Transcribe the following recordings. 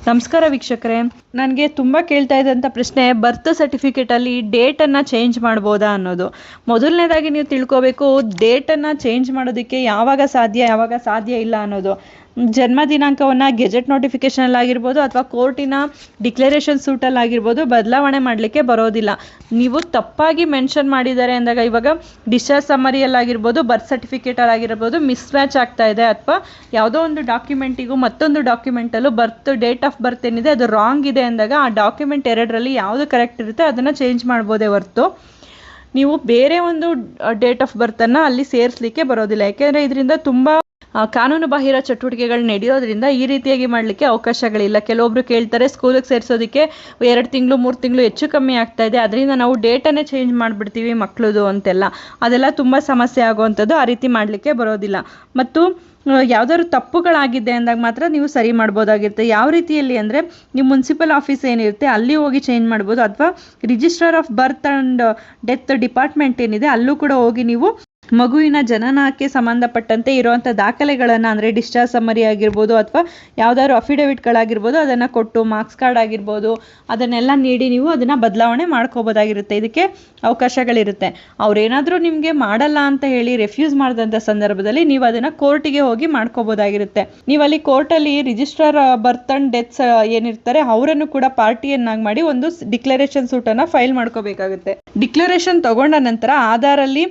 ನಮಸ್ಕಾರ ವೀಕ್ಷಕರೇ, ನನಗೆ ತುಂಬ ಕೇಳ್ತಾ ಇದ್ದಂಥ ಪ್ರಶ್ನೆ ಬರ್ತ್ ಸರ್ಟಿಫಿಕೇಟಲ್ಲಿ ಡೇಟನ್ನು ಚೇಂಜ್ ಮಾಡ್ಬೋದಾ ಅನ್ನೋದು. ಮೊದಲನೇದಾಗಿ ನೀವು ತಿಳ್ಕೋಬೇಕು, ಡೇಟನ್ನು ಚೇಂಜ್ ಮಾಡೋದಕ್ಕೆ ಯಾವಾಗ ಸಾಧ್ಯ ಇಲ್ಲ ಅನ್ನೋದು. ಜನ್ಮ ದಿನಾಂಕವನ್ನು ಗೆಜೆಟ್ ನೋಟಿಫಿಕೇಷನಲ್ಲಿ ಆಗಿರ್ಬೋದು ಅಥವಾ ಕೋರ್ಟಿನ ಡಿಕ್ಲರೇಷನ್ ಸೂಟಲ್ಲಿ ಆಗಿರ್ಬೋದು ಬದಲಾವಣೆ ಮಾಡಲಿಕ್ಕೆ ಬರೋದಿಲ್ಲ. ನೀವು ತಪ್ಪಾಗಿ ಮೆನ್ಷನ್ ಮಾಡಿದ್ದಾರೆ ಅಂದಾಗ, ಇವಾಗ ಡಿಸ್ಚಾರ್ಜ್ ಸಮ್ಮರಿಯಲ್ಲಿ ಆಗಿರ್ಬೋದು, ಬರ್ತ್ ಸರ್ಟಿಫಿಕೇಟಲ್ಲಿ ಆಗಿರ್ಬೋದು ಮಿಸ್ ಮ್ಯಾಚ್ ಆಗ್ತಾ ಇದೆ, ಅಥವಾ ಯಾವುದೋ ಒಂದು ಡಾಕ್ಯುಮೆಂಟಿಗೂ ಮತ್ತೊಂದು ಡಾಕ್ಯುಮೆಂಟಲ್ಲೂ ಡೇಟ್ ಆಫ್ ಬರ್ತ್ ಏನಿದೆ ಅದು ರಾಂಗ್ ಇದೆ ಅಂದಾಗ ಆ ಡಾಕ್ಯುಮೆಂಟ್ ಎರಡರಲ್ಲಿ ಯಾವುದು ಕರೆಕ್ಟ್ ಇರುತ್ತೆ ಅದನ್ನು ಚೇಂಜ್ ಮಾಡ್ಬೋದೇ ಹೊರತು ನೀವು ಬೇರೆ ಒಂದು ಡೇಟ್ ಆಫ್ ಬರ್ತನ್ನು ಅಲ್ಲಿ ಸೇರಿಸಲಿಕ್ಕೆ ಬರೋದಿಲ್ಲ. ಯಾಕೆಂದರೆ ಇದರಿಂದ ತುಂಬ ಕಾನೂನು ಬಾಹಿರ ಚಟುವಟಿಕೆಗಳು ನಡೆಯೋದ್ರಿಂದ ಈ ರೀತಿಯಾಗಿ ಮಾಡಲಿಕ್ಕೆ ಅವಕಾಶಗಳಿಲ್ಲ. ಕೆಲವೊಬ್ರು ಕೇಳ್ತಾರೆ, ಸ್ಕೂಲಿಗೆ ಸೇರಿಸೋದಕ್ಕೆ 2 ತಿಂಗಳು 3 ತಿಂಗಳು ಹೆಚ್ಚು ಕಮ್ಮಿ ಆಗ್ತಾ ಇದೆ, ಅದರಿಂದ ನಾವು ಡೇಟನ್ನೇ ಚೇಂಜ್ ಮಾಡಿಬಿಡ್ತೀವಿ ಮಕ್ಕಳದು ಅಂತೆಲ್ಲ. ಅದೆಲ್ಲ ತುಂಬ ಸಮಸ್ಯೆ ಆಗುವಂಥದ್ದು. ಆ ರೀತಿ ಮಾಡಲಿಕ್ಕೆ ಬರೋದಿಲ್ಲ. ಮತ್ತು ಯಾವುದಾದ್ರು ತಪ್ಪುಗಳಾಗಿದೆ ಅಂದಾಗ ಮಾತ್ರ ನೀವು ಸರಿ ಮಾಡ್ಬೋದಾಗಿರುತ್ತೆ. ಯಾವ ರೀತಿಯಲ್ಲಿ ಅಂದರೆ, ನೀವು ಮುನ್ಸಿಪಲ್ ಆಫೀಸ್ ಏನಿರುತ್ತೆ ಅಲ್ಲಿ ಹೋಗಿ ಚೇಂಜ್ ಮಾಡ್ಬೋದು, ಅಥವಾ registrar of birth and death department ಏನಿದೆ ಅಲ್ಲೂ ಕೂಡ ಹೋಗಿ ನೀವು ಮಗುವಿನ ಜನನಕ್ಕೆ ಸಂಬಂಧಪಟ್ಟಂತೆ ಇರುವಂಥ ದಾಖಲೆಗಳನ್ನು, ಅಂದರೆ ಡಿಸ್ಚಾರ್ಜ್ ಸಮ್ಮರಿ ಆಗಿರ್ಬೋದು ಅಥವಾ ಯಾವುದಾದ್ರು ಅಫಿಡವಿಟ್ಗಳಾಗಿರ್ಬೋದು ಅದನ್ನು ಕೊಟ್ಟು, ಮಾರ್ಕ್ಸ್ ಕಾರ್ಡ್ ಆಗಿರ್ಬೋದು ಅದನ್ನೆಲ್ಲ ನೀಡಿ ನೀವು ಅದನ್ನು ಬದಲಾವಣೆ ಮಾಡ್ಕೋಬೋದಾಗಿರುತ್ತೆ. ಇದಕ್ಕೆ ಅವಕಾಶಗಳಿರುತ್ತೆ. ಅವ್ರೇನಾದರೂ ನಿಮಗೆ ಮಾಡಲ್ಲ ಅಂತ ಹೇಳಿ ರೆಫ್ಯೂಸ್ ಮಾಡಿದಂಥ ಸಂದರ್ಭದಲ್ಲಿ ನೀವು ಅದನ್ನು ಕೋರ್ಟಿಗೆ ಹೋಗಿ ಮಾಡ್ಕೋಬೋದಾಗಿರುತ್ತೆ. ನೀವು ಅಲ್ಲಿ ಕೋರ್ಟಲ್ಲಿ ರಿಜಿಸ್ಟ್ರಾರ್ ಬರ್ತ್ ಆ್ಯಂಡ್ ಡೆತ್ಸ್ ಏನಿರ್ತಾರೆ ಅವರನ್ನು ಕೂಡ ಪಾರ್ಟಿಯನ್ನಾಗಿ ಮಾಡಿ ಒಂದು ಡಿಕ್ಲರೇಷನ್ ಸೂಟನ್ನು ಫೈಲ್ ಮಾಡ್ಕೋಬೇಕಾಗುತ್ತೆ. ಡಿಕ್ಲರೇಷನ್ ತಗೊಂಡ ನಂತರ ಆಧಾರಲ್ಲಿ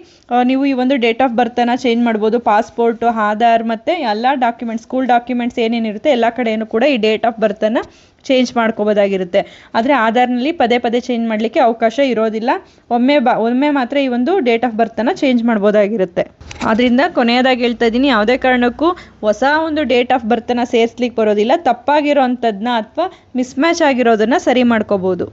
ನೀವು ಈ ಒಂದು ಡೇಟ್ ಆಫ್ ಬರ್ತನ್ನು ಚೇಂಜ್ ಮಾಡ್ಬೋದು. ಪಾಸ್ಪೋರ್ಟು, ಆಧಾರ್ ಮತ್ತು ಎಲ್ಲ ಡಾಕ್ಯುಮೆಂಟ್ಸ್, ಸ್ಕೂಲ್ ಡಾಕ್ಯುಮೆಂಟ್ಸ್ ಏನೇನಿರುತ್ತೆ ಎಲ್ಲ ಕಡೆಯೂ ಕೂಡ ಈ ಡೇಟ್ ಆಫ್ ಬರ್ತನ್ನು ಚೇಂಜ್ ಮಾಡ್ಕೋಬೋದಾಗಿರುತ್ತೆ. ಆದರೆ ಆಧಾರ್ನಲ್ಲಿ ಪದೇ ಚೇಂಜ್ ಮಾಡಲಿಕ್ಕೆ ಅವಕಾಶ ಇರೋದಿಲ್ಲ. ಒಮ್ಮೆ ಮಾತ್ರ ಈ ಒಂದು ಡೇಟ್ ಆಫ್ ಬರ್ತನ್ನು ಚೇಂಜ್ ಮಾಡ್ಬೋದಾಗಿರುತ್ತೆ. ಆದ್ದರಿಂದ ಕೊನೆಯದಾಗಿ ಹೇಳ್ತಾ ಇದ್ದೀನಿ, ಯಾವುದೇ ಕಾರಣಕ್ಕೂ ಹೊಸ ಒಂದು ಡೇಟ್ ಆಫ್ ಬರ್ತನ್ನು ಸೇರಿಸ್ಲಿಕ್ಕೆ ಬರೋದಿಲ್ಲ. ತಪ್ಪಾಗಿರೋ ಅಂಥದ್ದನ್ನ ಅಥವಾ ಮಿಸ್ ಮ್ಯಾಚ್ ಆಗಿರೋದನ್ನು ಸರಿ ಮಾಡ್ಕೋಬೋದು.